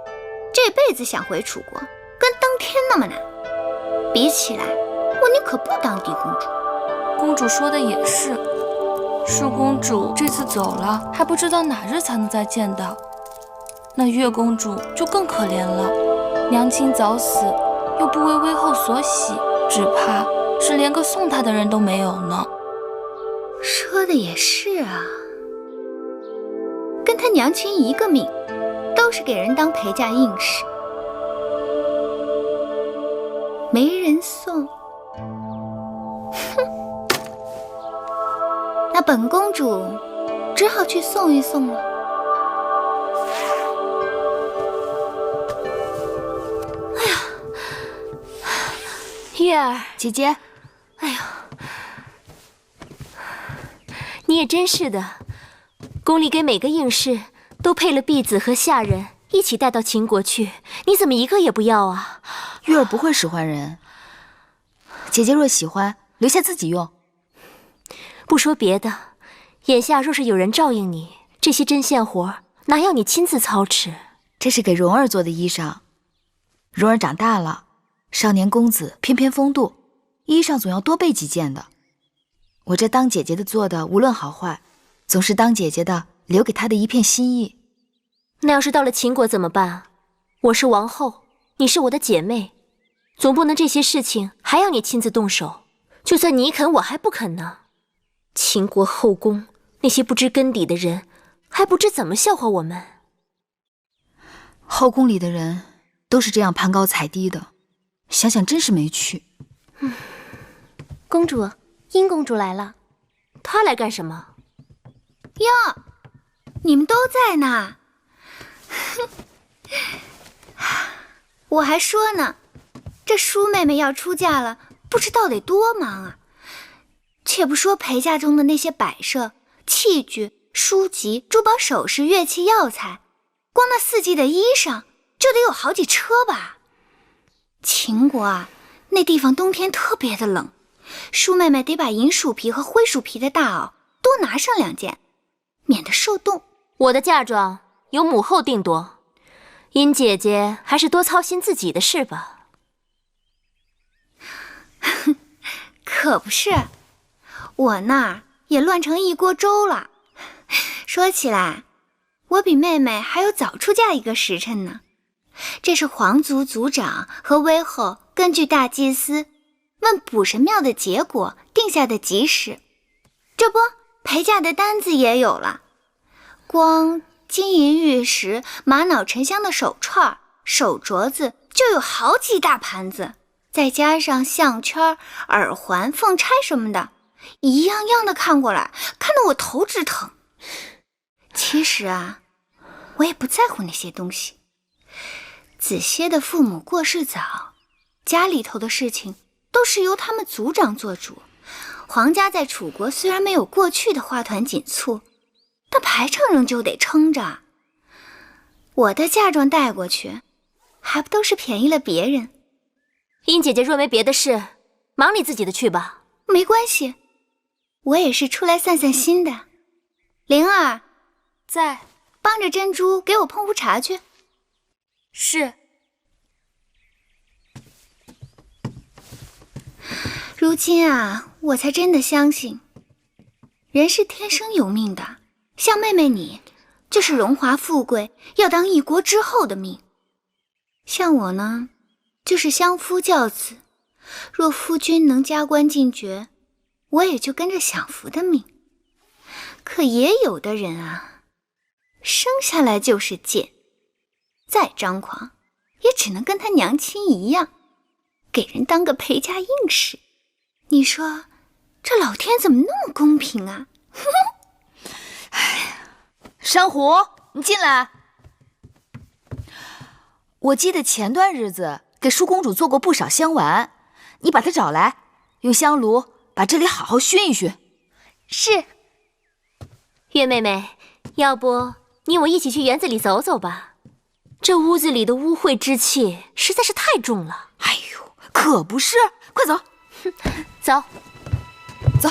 这辈子想回楚国，跟登天那么难。比起来，我宁可不当狄公主。公主说的也是，恕公主这次走了，还不知道哪日才能再见到。那月公主就更可怜了，娘亲早死，又不为威后所喜，只怕是连个送她的人都没有呢。说的也是啊，跟她娘亲一个命，都是给人当陪嫁硬饰，没人送。哼。那本公主只好去送一送了。哎呀，月儿姐姐，哎呦，你也真是的，宫里给每个应试都配了婢子和下人一起带到秦国去，你怎么一个也不要啊？月儿不会使唤人，姐姐若喜欢，留下自己用。不说别的，眼下若是有人照应你，这些针线活哪要你亲自操持？这是给蓉儿做的衣裳，蓉儿长大了，少年公子翩翩风度，衣裳总要多备几件的。我这当姐姐的做的，无论好坏，总是当姐姐的留给她的一片心意。那要是到了秦国怎么办？我是王后，你是我的姐妹，总不能这些事情还要你亲自动手。就算你肯，我还不肯呢。秦国后宫那些不知根底的人，还不知怎么笑话我们。后宫里的人都是这样攀高踩低的，想想真是没趣。公主，殷公主来了。她来干什么？哟，你们都在呢。我还说呢，这舒妹妹要出嫁了，不知道得多忙啊。且不说陪嫁中的那些摆设、器具、书籍、珠宝首饰、乐器药材，光那4季的衣裳就得有好几车吧。秦国啊，那地方冬天特别的冷，舒妹妹得把银鼠皮和灰鼠皮的大袄多拿上2件，免得受冻。我的嫁妆由母后定夺，殷姐姐还是多操心自己的事吧。可不是，我那儿也乱成一锅粥了。说起来，我比妹妹还有早出嫁1个时辰呢。这是皇族族长和威后根据大祭司问卜神庙的结果定下的吉时。这不，陪嫁的单子也有了，光金银玉石、玛瑙沉香的手串、手镯子就有好几大盘子，再加上项圈、耳环、凤钗什么的，一样样的看过来，看得我头直疼。其实啊，我也不在乎那些东西。子歇的父母过世早，家里头的事情都是由他们族长做主。皇家在楚国虽然没有过去的花团锦簇，但排场仍旧得撑着。我的嫁妆带过去，还不都是便宜了别人？殷姐姐若没别的事，忙你自己的去吧。没关系，我也是出来散散心的。灵儿，在，帮着珍珠给我碰壶茶去。是。如今啊，我才真的相信，人是天生有命的。像妹妹你，就是荣华富贵，要当一国之后的命。像我呢，就是相夫教子，若夫君能加官进爵，我也就跟着享福的命。可也有的人啊，生下来就是贱，再张狂，也只能跟他娘亲一样，给人当个陪嫁硬使。你说，这老天怎么那么公平啊？珊瑚，你进来。我记得前段日子给舒公主做过不少香丸，你把她找来，用香炉把这里好好熏一熏。是。月妹妹，要不你我一起去园子里走走吧？这屋子里的污秽之气实在是太重了。哎呦，可不是，快走。走，走。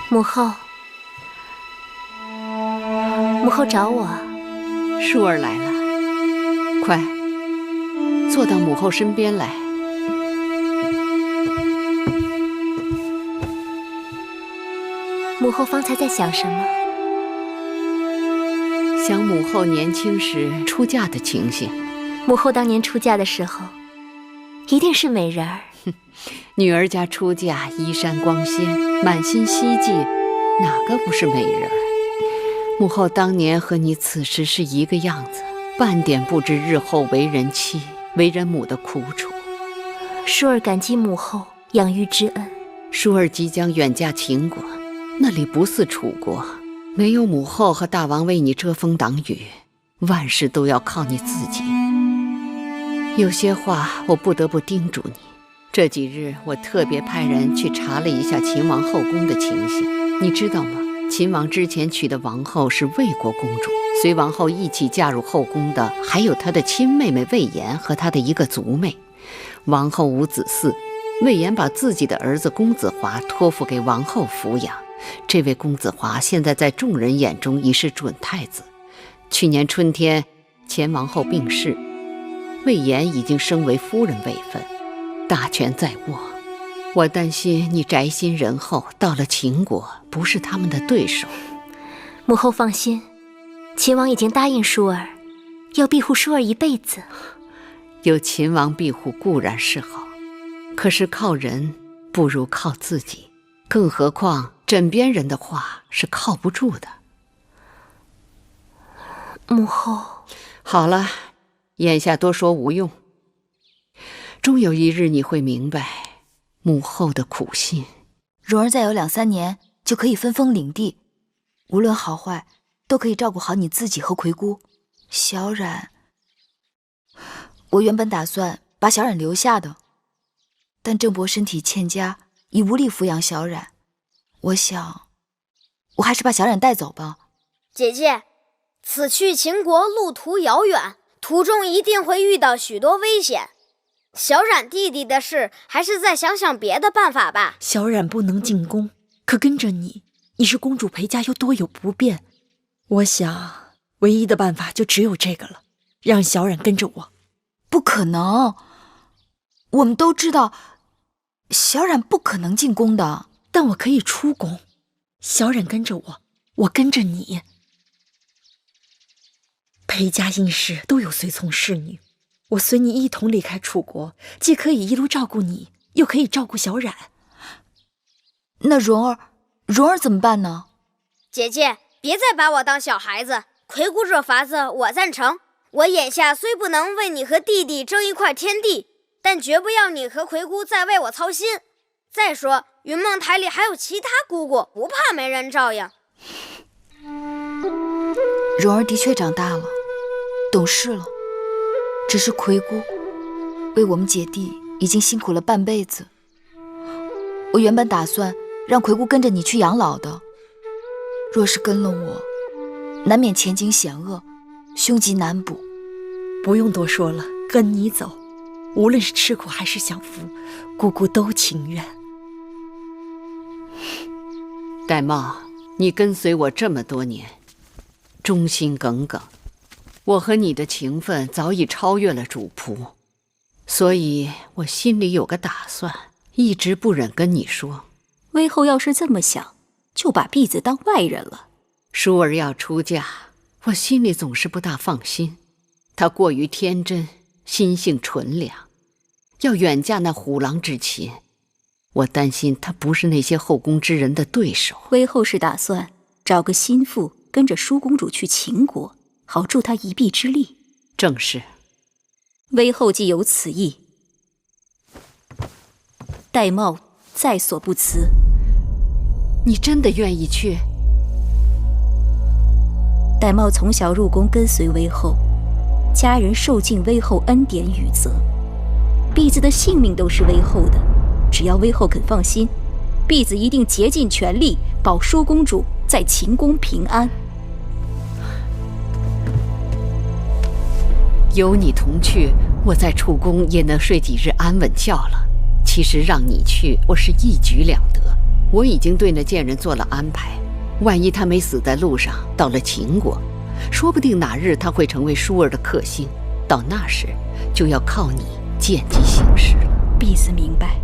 母后，母后找我。舒儿来了，快坐到母后身边来。母后方才在想什么？想母后年轻时出嫁的情形。母后当年出嫁的时候，一定是美人儿。女儿家出嫁，衣衫光鲜，满心希冀，哪个不是美人儿？母后当年和你此时是一个样子，半点不知日后为人妻、为人母的苦楚。舒儿感激母后养育之恩。舒儿即将远嫁秦国，那里不似楚国，没有母后和大王为你遮风挡雨，万事都要靠你自己。有些话我不得不叮嘱你。这几日我特别派人去查了一下秦王后宫的情形，你知道吗？秦王之前娶的王后是魏国公主，随王后一起嫁入后宫的还有她的亲妹妹魏延和她的一个族妹。王后无子嗣，魏延把自己的儿子公子华托付给王后抚养。这位公子华现在在众人眼中已是准太子。去年春天，前王后病逝，魏延已经升为夫人位分，大权在握。我担心你宅心仁厚，到了秦国不是他们的对手。母后放心，秦王已经答应舒儿，要庇护舒儿一辈子。有秦王庇护固然是好，可是靠人不如靠自己，更何况枕边人的话是靠不住的。母后，好了，眼下多说无用。终有一日你会明白母后的苦心。蓉儿再有2、3年就可以分封领地，无论好坏，都可以照顾好你自己和葵姑。小冉，我原本打算把小冉留下的，但郑伯身体欠佳，已无力抚养小冉。我想，我还是把小冉带走吧。姐姐，此去秦国路途遥远，途中一定会遇到许多危险。小冉弟弟的事，还是再想想别的办法吧。小冉不能进宫，可跟着你是公主陪嫁，又多有不便。我想，唯一的办法就只有这个了，让小冉跟着我。不可能，我们都知道，小冉不可能进宫的。但我可以出宫，小冉跟着我，我跟着你。裴家应氏都有随从侍女，我随你一同离开楚国，既可以一路照顾你，又可以照顾小冉。那蓉儿怎么办呢？姐姐，别再把我当小孩子。葵姑这法子我赞成。我眼下虽不能为你和弟弟争一块天地，但绝不要你和葵姑再为我操心。再说云梦台里还有其他姑姑，不怕没人照应。蓉儿的确长大了，懂事了。只是葵姑为我们姐弟已经辛苦了半辈子。我原本打算让葵姑跟着你去养老的，若是跟了我，难免前景险恶，凶吉难卜。不用多说了，跟你走，无论是吃苦还是享福，姑姑都情愿。玳瑁，你跟随我这么多年，忠心耿耿，我和你的情分早已超越了主仆，所以我心里有个打算，一直不忍跟你说。微后要是这么想，就把婢子当外人了。淑儿要出嫁，我心里总是不大放心。她过于天真，心性纯良，要远嫁那虎狼之妻，我担心她不是那些后宫之人的对手。微后是打算找个心腹跟着舒公主去秦国，好助她一臂之力。正是。微后既有此意，玳瑁在所不辞。你真的愿意去？玳瑁从小入宫跟随微后，家人受尽微后恩典与责，婢子的性命都是微后的，只要微后肯放心，婢子一定竭尽全力保舒公主在秦宫平安。有你同去，我在楚宫也能睡几日安稳觉了。其实让你去，我是一举两得。我已经对那贱人做了安排，万一他没死在路上，到了秦国，说不定哪日他会成为舒儿的克星，到那时就要靠你见机行事了。婢子明白。